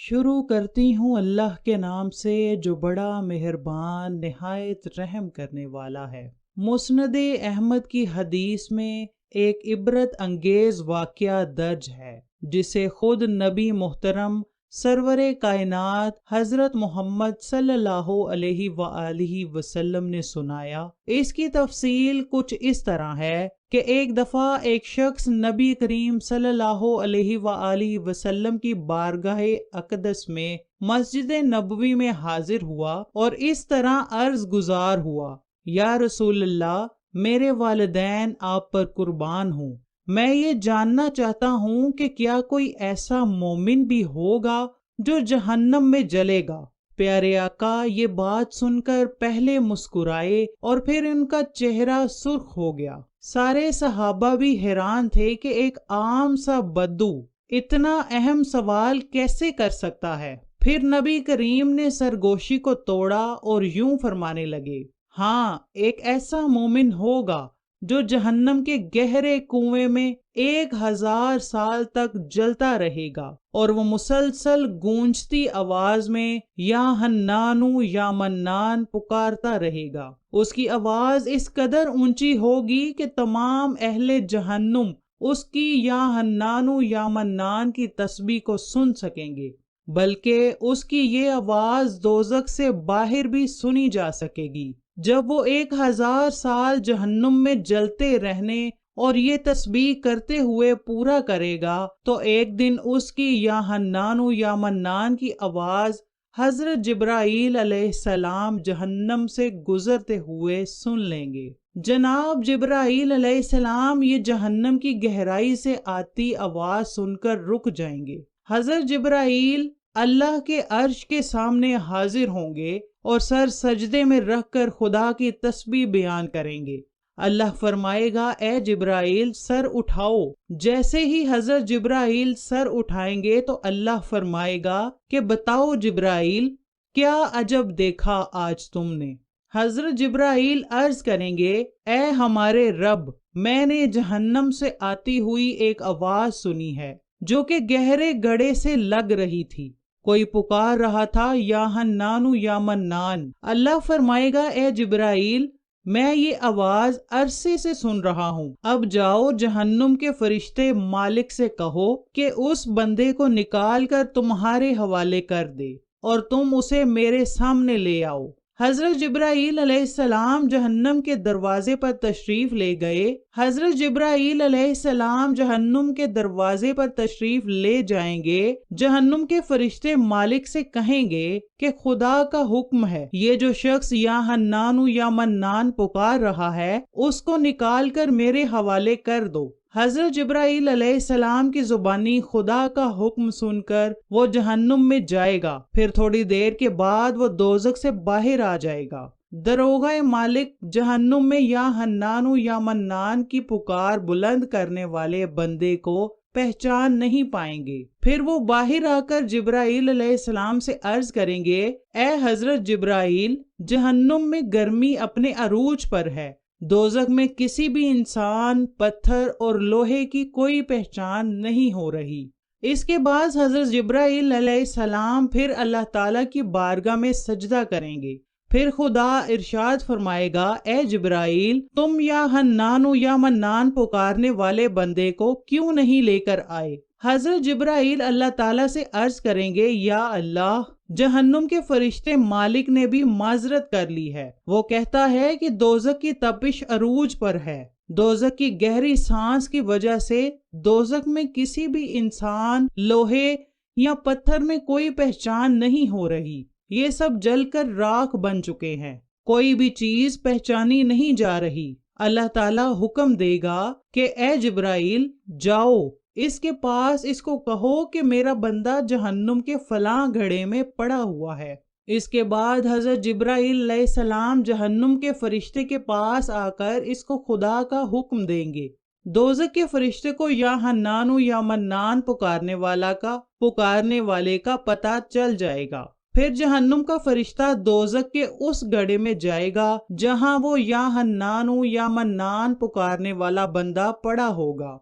شروع کرتی ہوں اللہ کے نام سے جو بڑا مہربان نہایت رحم کرنے والا ہے۔ مسند احمد کی حدیث میں ایک عبرت انگیز واقعہ درج ہے جسے خود نبی محترم سرور کائنات حضرت محمد صلی اللہ علیہ وآلہ وسلم نے سنایا۔ اس کی تفصیل کچھ اس طرح ہے کہ ایک دفعہ ایک شخص نبی کریم صلی اللہ علیہ وآلہ وسلم کی بارگاہ اقدس میں مسجد نبوی میں حاضر ہوا اور اس طرح عرض گزار ہوا: یا رسول اللہ، میرے والدین آپ پر قربان ہوں۔ میں یہ جاننا چاہتا ہوں کہ کیا کوئی ایسا مومن بھی ہوگا جو جہنم میں جلے گا؟ پیارے آقا یہ بات سن کر پہلے مسکرائے اور پھر ان کا چہرہ سرخ ہو گیا۔ سارے صحابہ بھی حیران تھے کہ ایک عام سا بدو اتنا اہم سوال کیسے کر سکتا ہے۔ پھر نبی کریم نے سرگوشی کو توڑا اور یوں فرمانے لگے: ہاں، ایک ایسا مومن ہوگا جو جہنم کے گہرے کنویں میں 1000 سال تک جلتا رہے گا اور وہ مسلسل گونجتی آواز میں یا حنانو یا منان پکارتا رہے گا۔ اس کی آواز اس قدر اونچی ہوگی کہ تمام اہل جہنم اس کی یا حنانو یا منان کی تسبیح کو سن سکیں گے، بلکہ اس کی یہ آواز دوزخ سے باہر بھی سنی جا سکے گی۔ جب وہ 1000 سال جہنم میں جلتے رہنے اور یہ تسبیح کرتے ہوئے پورا کرے گا تو ایک دن اس کی یا حنانو یا منان کی آواز حضرت جبرائیل علیہ السلام جہنم سے گزرتے ہوئے سن لیں گے۔ جناب جبرائیل علیہ السلام یہ جہنم کی گہرائی سے آتی آواز سن کر رک جائیں گے۔ حضرت جبرائیل اللہ کے عرش کے سامنے حاضر ہوں گے اور سر سجدے میں رکھ کر خدا کی تسبیح بیان کریں گے۔ اللہ فرمائے گا: اے جبرائیل سر اٹھاؤ۔ جیسے ہی حضرت جبرائیل سر اٹھائیں گے تو اللہ فرمائے گا کہ بتاؤ جبرائیل، کیا عجب دیکھا آج تم نے؟ حضرت جبرائیل عرض کریں گے: اے ہمارے رب، میں نے جہنم سے آتی ہوئی ایک آواز سنی ہے جو کہ گہرے گڑھے سے لگ رہی تھی۔ کوئی پکار رہا تھا یا حنانو یا منان۔ اللہ فرمائے گا: اے جبرائیل، میں یہ آواز عرصے سے سن رہا ہوں۔ اب جاؤ جہنم کے فرشتے مالک سے کہو کہ اس بندے کو نکال کر تمہارے حوالے کر دے اور تم اسے میرے سامنے لے آؤ۔ حضرت جبرائیل علیہ السلام جہنم کے دروازے پر تشریف لے گئے۔ حضرت جبرائیل علیہ السلام جہنم کے دروازے پر تشریف لے جائیں گے۔ جہنم کے فرشتے مالک سے کہیں گے کہ خدا کا حکم ہے، یہ جو شخص یا حنانو یا منان پکار رہا ہے اس کو نکال کر میرے حوالے کر دو۔ حضرت جبرائیل علیہ السلام کی زبانی خدا کا حکم سن کر وہ جہنم میں جائے گا، پھر تھوڑی دیر کے بعد وہ دوزخ سے باہر آ جائے گا۔ داروغہ مالک جہنم میں یا حنانو یا منان کی پکار بلند کرنے والے بندے کو پہچان نہیں پائیں گے۔ پھر وہ باہر آ کر جبرائیل علیہ السلام سے عرض کریں گے: اے حضرت جبرائیل، جہنم میں گرمی اپنے عروج پر ہے، دوزخ میں کسی بھی انسان، پتھر اور لوہے کی کوئی پہچان نہیں ہو رہی۔ اس کے بعد حضرت جبرائیل علیہ السلام پھر اللہ تعالیٰ کی بارگاہ میں سجدہ کریں گے۔ پھر خدا ارشاد فرمائے گا: اے جبرائیل، تم یا حنانو یا منان پکارنے والے بندے کو کیوں نہیں لے کر آئے؟ حضرت جبرائیل اللہ تعالیٰ سے عرض کریں گے: یا اللہ، جہنم کے فرشتے مالک نے بھی معذرت کر لی ہے۔ وہ کہتا ہے کہ دوزخ کی تپش عروج پر ہے۔ دوزخ کی گہری سانس کی وجہ سے دوزخ میں کسی بھی انسان، لوہے یا پتھر میں کوئی پہچان نہیں ہو رہی۔ یہ سب جل کر راکھ بن چکے ہیں، کوئی بھی چیز پہچانی نہیں جا رہی۔ اللہ تعالیٰ حکم دے گا کہ اے جبرائیل، جاؤ اس کے پاس، اس کو کہو کہ میرا بندہ جہنم کے فلاں گڑھے میں پڑا ہوا ہے۔ اس کے بعد حضرت جبرائیل علیہ السلام جہنم کے فرشتے کے پاس آ کر اس کو خدا کا حکم دیں گے۔ دوزخ کے فرشتے کو یا حنانو یا منان پکارنے والے کا پتہ چل جائے گا۔ پھر جہنم کا فرشتہ دوزخ کے اس گڑھے میں جائے گا جہاں وہ یا حنانو یا منان پکارنے والا بندہ پڑا ہوگا۔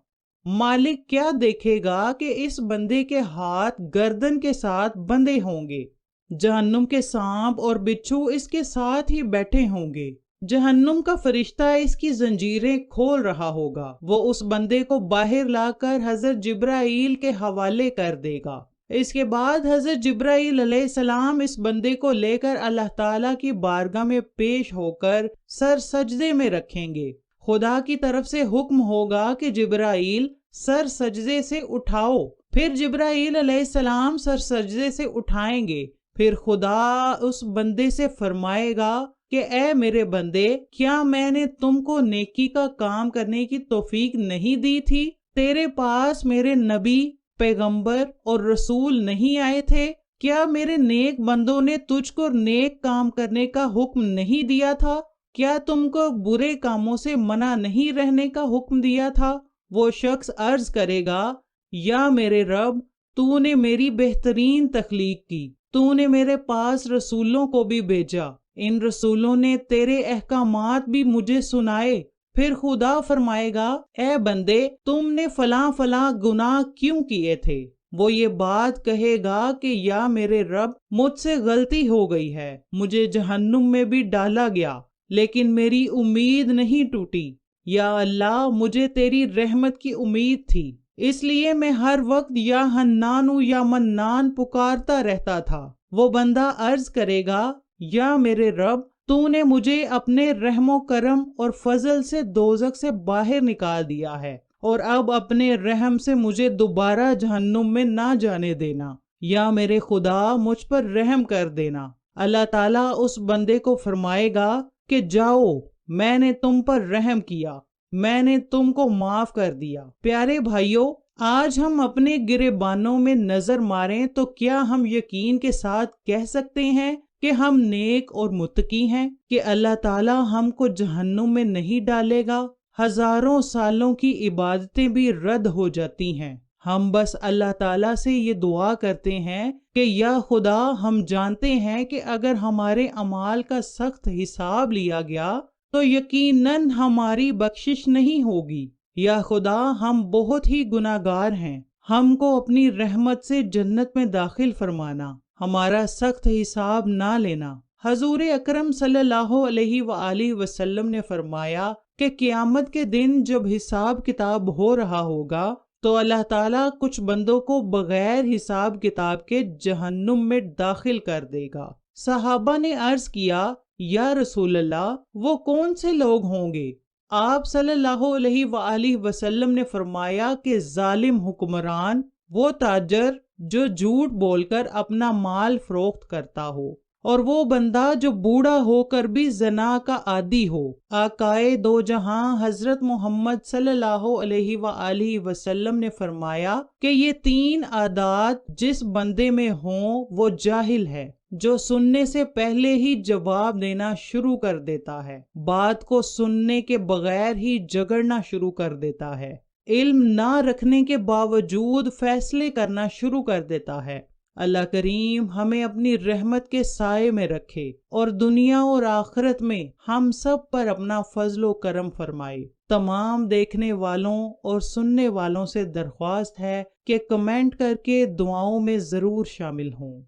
مالک کیا دیکھے گا کہ اس بندے کے ہاتھ گردن کے ساتھ بندھے ہوں گے، جہنم کے سانپ اور بچھو اس کے ساتھ ہی بیٹھے ہوں گے، جہنم کا فرشتہ اس کی زنجیریں کھول رہا ہوگا، وہ اس بندے کو باہر لا کر حضرت جبرائیل کے حوالے کر دے گا۔ اس کے بعد حضرت جبرائیل علیہ السلام اس بندے کو لے کر اللہ تعالیٰ کی بارگاہ میں پیش ہو کر سر سجدے میں رکھیں گے۔ خدا کی طرف سے حکم ہوگا کہ جبرائیل سر سجدے سے اٹھاؤ، پھر جبرائیل علیہ السلام سر سجدے سے اٹھائیں گے، پھر خدا اس بندے سے فرمائے گا کہ اے میرے بندے، کیا میں نے تم کو نیکی کا کام کرنے کی توفیق نہیں دی تھی؟ تیرے پاس میرے نبی، پیغمبر اور رسول نہیں آئے تھے؟ کیا میرے نیک بندوں نے تجھ کو نیک کام کرنے کا حکم نہیں دیا تھا؟ کیا تم کو برے کاموں سے منع نہیں رہنے کا حکم دیا تھا؟ وہ شخص عرض کرے گا، یا میرے رب، تو نے میری بہترین تخلیق کی، تو نے میرے پاس رسولوں کو بھی بھیجا، ان رسولوں نے تیرے احکامات بھی مجھے سنائے۔ پھر خدا فرمائے گا، اے بندے، تم نے فلاں فلاں گناہ کیوں کیے تھے؟ وہ یہ بات کہے گا کہ یا میرے رب، مجھ سے غلطی ہو گئی ہے، مجھے جہنم میں بھی ڈالا گیا، لیکن میری امید نہیں ٹوٹی۔ یا اللہ، مجھے تیری رحمت کی امید تھی، اس لیے میں ہر وقت یا حنان یا منان پکارتا رہتا تھا۔ وہ بندہ عرض کرے گا، یا میرے رب، تو نے مجھے اپنے رحم و کرم اور فضل سے دوزخ سے باہر نکال دیا ہے، اور اب اپنے رحم سے مجھے دوبارہ جہنم میں نہ جانے دینا۔ یا میرے خدا، مجھ پر رحم کر دینا۔ اللہ تعالیٰ اس بندے کو فرمائے گا کہ جاؤ، میں نے تم پر رحم کیا، میں نے تم کو معاف کر دیا۔ پیارے بھائیوں، آج ہم اپنے گریبانوں میں نظر ماریں تو کیا ہم یقین کے ساتھ کہہ سکتے ہیں کہ ہم نیک اور متقی ہیں، کہ اللہ تعالیٰ ہم کو جہنم میں نہیں ڈالے گا؟ ہزاروں سالوں کی عبادتیں بھی رد ہو جاتی ہیں، ہم بس اللہ تعالیٰ سے یہ دعا کرتے ہیں کہ یا خدا، ہم جانتے ہیں کہ اگر ہمارے اعمال کا سخت حساب لیا گیا تو یقیناً ہماری بخشش نہیں ہوگی۔ یا خدا، ہم بہت ہی گناہگار ہیں، ہم کو اپنی رحمت سے جنت میں داخل فرمانا، ہمارا سخت حساب نہ لینا۔ حضور اکرم صلی اللہ علیہ وآلہ وسلم نے فرمایا کہ قیامت کے دن جب حساب کتاب ہو رہا ہوگا تو اللہ تعالیٰ کچھ بندوں کو بغیر حساب کتاب کے جہنم میں داخل کر دے گا۔ صحابہ نے عرض کیا، یا رسول اللہ، وہ کون سے لوگ ہوں گے؟ آپ صلی اللہ علیہ وآلہ وسلم نے فرمایا کہ ظالم حکمران، وہ تاجر جو جھوٹ بول کر اپنا مال فروخت کرتا ہو، اور وہ بندہ جو بوڑھا ہو کر بھی زنا کا عادی ہو۔ آقائے دو جہاں حضرت محمد صلی اللہ علیہ وآلہ وسلم نے فرمایا کہ یہ تین عادات جس بندے میں ہوں وہ جاہل ہے، جو سننے سے پہلے ہی جواب دینا شروع کر دیتا ہے، بات کو سننے کے بغیر ہی جگڑنا شروع کر دیتا ہے، علم نہ رکھنے کے باوجود فیصلے کرنا شروع کر دیتا ہے۔ اللہ کریم ہمیں اپنی رحمت کے سائے میں رکھے اور دنیا اور آخرت میں ہم سب پر اپنا فضل و کرم فرمائے۔ تمام دیکھنے والوں اور سننے والوں سے درخواست ہے کہ کمنٹ کر کے دعاؤں میں ضرور شامل ہوں۔